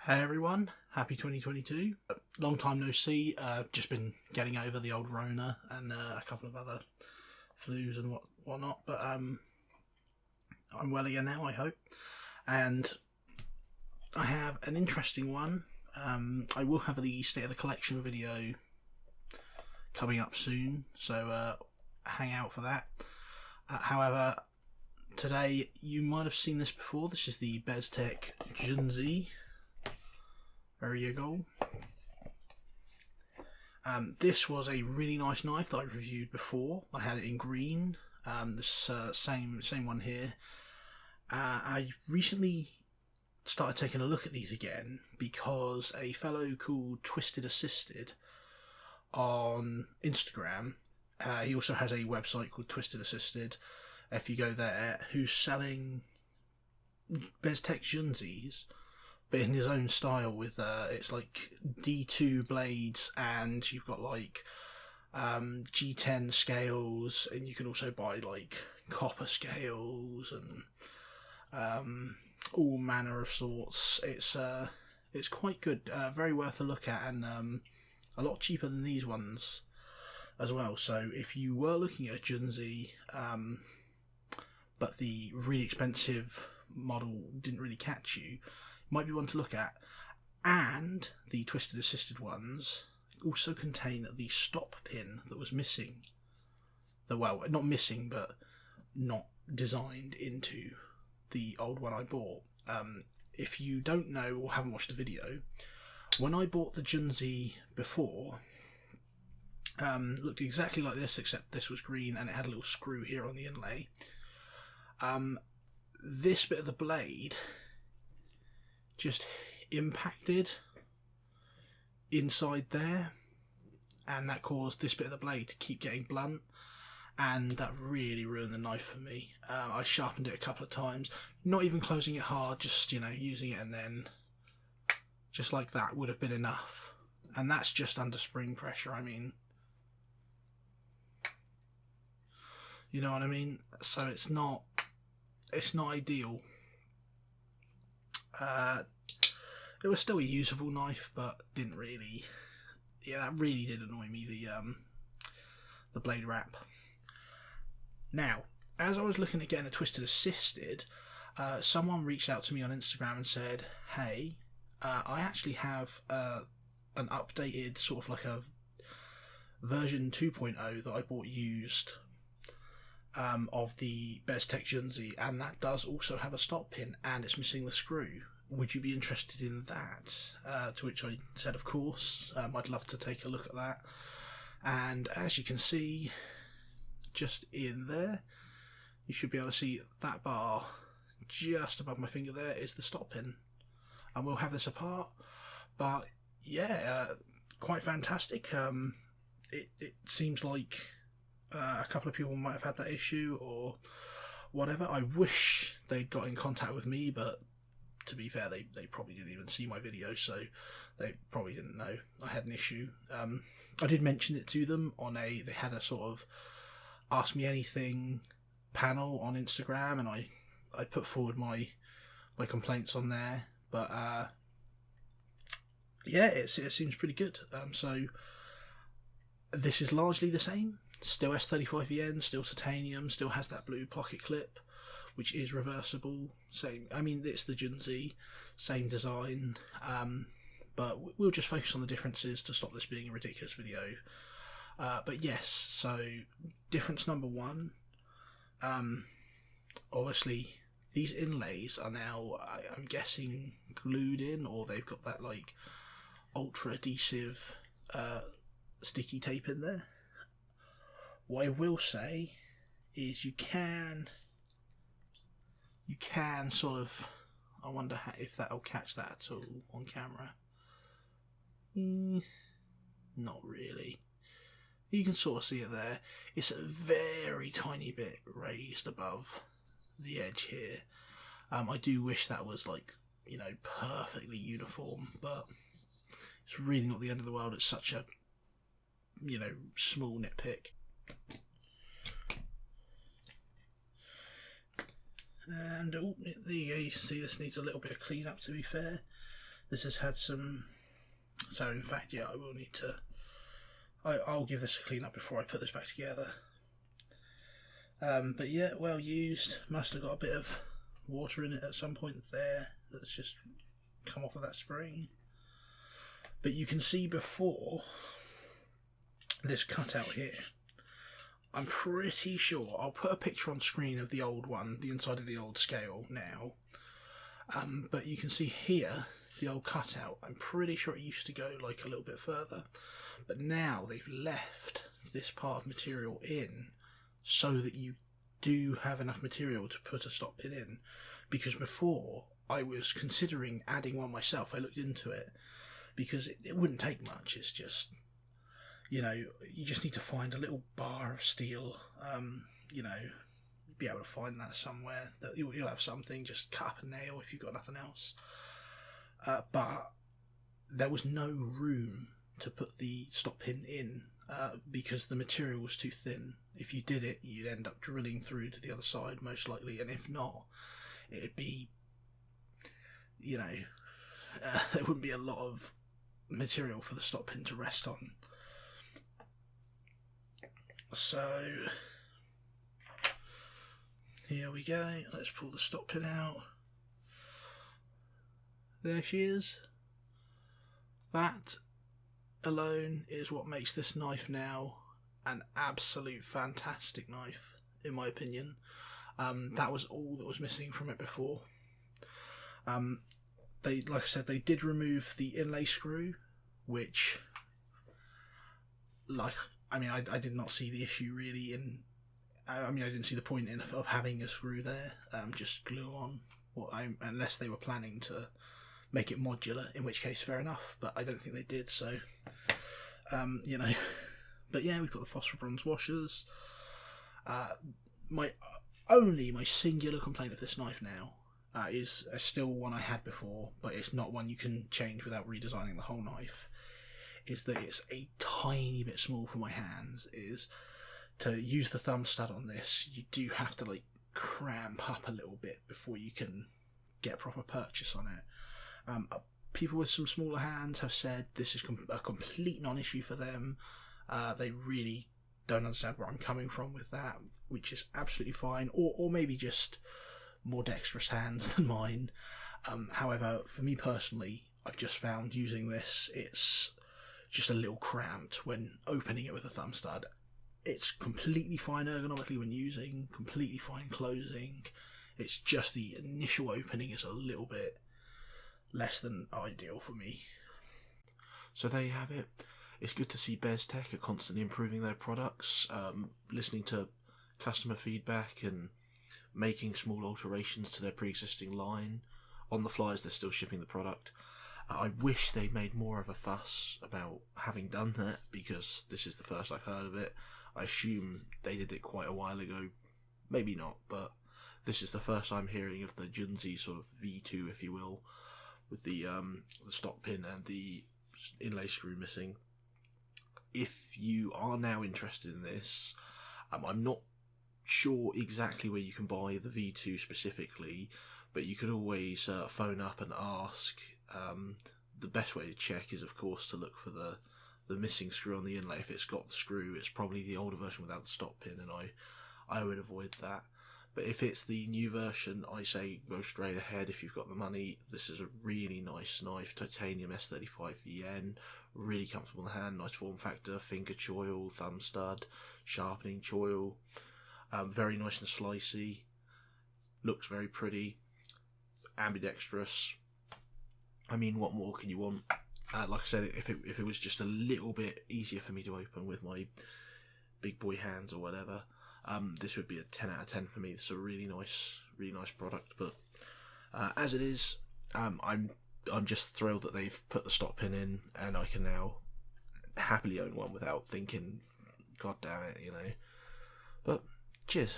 Hey everyone, happy 2022. Long time no see, just been getting over the old Rona and a couple of other flus and whatnot, but I'm well again now, I hope. And I have an interesting one. I will have the State of the Collection video coming up soon, so hang out for that. However, today you might have seen this before. This is the Bestech Junzi. There you go. This was a really nice knife that I've reviewed before. I had it in green. This same one here. I recently started taking a look at these again because a fellow called Twisted Assisted on Instagram, he also has a website called Twisted Assisted, if you go there, who's selling Bestech Junzis, but in his own style with it's like D2 blades, and you've got like G10 scales, and you can also buy like copper scales and all manner of sorts. It's quite good, very worth a look at, and a lot cheaper than these ones as well. So if you were looking at a Junzi, but the really expensive model didn't really catch you, might be one to look at. And the Twisted Assisted ones also contain the stop pin that was missing. Well, not missing, but not designed into the old one I bought. If you don't know or haven't watched the video, when I bought the Junzi before, looked exactly like this, except this was green and it had a little screw here on the inlay. This bit of the blade just impacted inside there, and that caused this bit of the blade to keep getting blunt, and that really ruined the knife for me. I sharpened it a couple of times, not even closing it hard, just using it, and then just like that would have been enough, and that's just under spring pressure. I mean, you know what I mean? So it's not ideal. It was still a usable knife, but didn't really. Yeah, that really did annoy me, the blade wrap. Now, as I was looking at getting a Twisted Assisted, someone reached out to me on Instagram and said, "Hey, I actually have an updated sort of like a version 2.0 that I bought used of the Bestech Junzi, and that does also have a stop pin, and it's missing the screw. Would you be interested in that?" To which I said, of course, I'd love to take a look at that. And as you can see, just in there, you should be able to see that bar just above my finger there is the stop pin. And we'll have this apart, but yeah, quite fantastic. It seems like a couple of people might have had that issue or whatever. I wish they'd got in contact with me, but to be fair, they probably didn't even see my video, so they probably didn't know I had an issue. I did mention it to them they had a sort of Ask Me Anything panel on Instagram, and I put forward my complaints on there, but yeah, it seems pretty good. So this is largely the same. Still S35VN, still titanium, still has that blue pocket clip, which is reversible. Same, I mean, it's the Junzi, same design, but we'll just focus on the differences to stop this being a ridiculous video. But yes, so difference number one, obviously these inlays are now, I'm guessing, glued in, or they've got that like ultra adhesive sticky tape in there. What I will say is you can sort of, I wonder if that'll catch that at all on camera. Not really. You can sort of see it there. It's a very tiny bit raised above the edge here. I do wish that was like, perfectly uniform, but it's really not the end of the world. It's such a, small nitpick. And there you go, you see this needs a little bit of clean up, to be fair. This has had some... So in fact, yeah, I will need to... I'll give this a clean up before I put this back together. But yeah, well used. Must have got a bit of water in it at some point there. That's just come off of that spring. But you can see before this cutout here, I'm pretty sure, I'll put a picture on screen of the old one, the inside of the old scale now. But you can see here, the old cutout, I'm pretty sure it used to go like a little bit further. But now they've left this part of material in so that you do have enough material to put a stop pin in. Because before, I was considering adding one myself. I looked into it because it wouldn't take much. It's just, you know, you just need to find a little bar of steel, you know, be able to find that somewhere. That you'll have something, just cut up a nail if you've got nothing else. But there was no room to put the stop pin in because the material was too thin. If you did it, you'd end up drilling through to the other side most likely, and if not, it'd be, you know, there wouldn't be a lot of material for the stop pin to rest on. So here we go. Let's pull the stop pin out. There she is. That alone is what makes this knife now an absolute fantastic knife, in my opinion. That was all that was missing from it before. They, like I said, they did remove the inlay screw, which, like, I mean, I did not see the issue really in. I mean, I didn't see the point of having a screw there. Just glue on, unless they were planning to make it modular, in which case fair enough, but I don't think they did, so you know. But yeah, we've got the phosphor bronze washers. My singular complaint of this knife now is still one I had before, but it's not one you can change without redesigning the whole knife, is that it's a tiny bit small for my hands. Is to use the thumb stud on this, you do have to like cramp up a little bit before you can get proper purchase on it. People with some smaller hands have said this is a complete non-issue for them. They really don't understand where I'm coming from with that, which is absolutely fine, or maybe just more dexterous hands than mine. However, for me personally, I've just found using this, it's just a little cramped when opening it with a thumb stud. It's completely fine ergonomically when using, completely fine closing. It's just the initial opening is a little bit less than ideal for me. So there you have it. It's good to see Bestech are constantly improving their products, listening to customer feedback and making small alterations to their pre-existing line. On the fly as they're still shipping the product. I wish they'd made more of a fuss about having done that, because this is the first I've heard of it. I assume they did it quite a while ago. Maybe not, but this is the first I'm hearing of the Junzi sort of V2, if you will, with the stop pin and the inlay screw missing. If you are now interested in this, I'm not sure exactly where you can buy the V2 specifically, but you could always phone up and ask. The best way to check is, of course, to look for the missing screw on the inlay. If it's got the screw, it's probably the older version without the stop pin, and I would avoid that. But if it's the new version, I say go straight ahead if you've got the money. This is a really nice knife, titanium S35VN, really comfortable in the hand, nice form factor, finger choil, thumb stud, sharpening choil, very nice and slicey, looks very pretty, ambidextrous. I mean, what more can you want? Like I said, if it was just a little bit easier for me to open with my big boy hands or whatever, this would be a 10 out of 10 for me. It's a really nice product. But as it is, I'm just thrilled that they've put the stop pin in, and I can now happily own one without thinking, God damn it, you know. But cheers.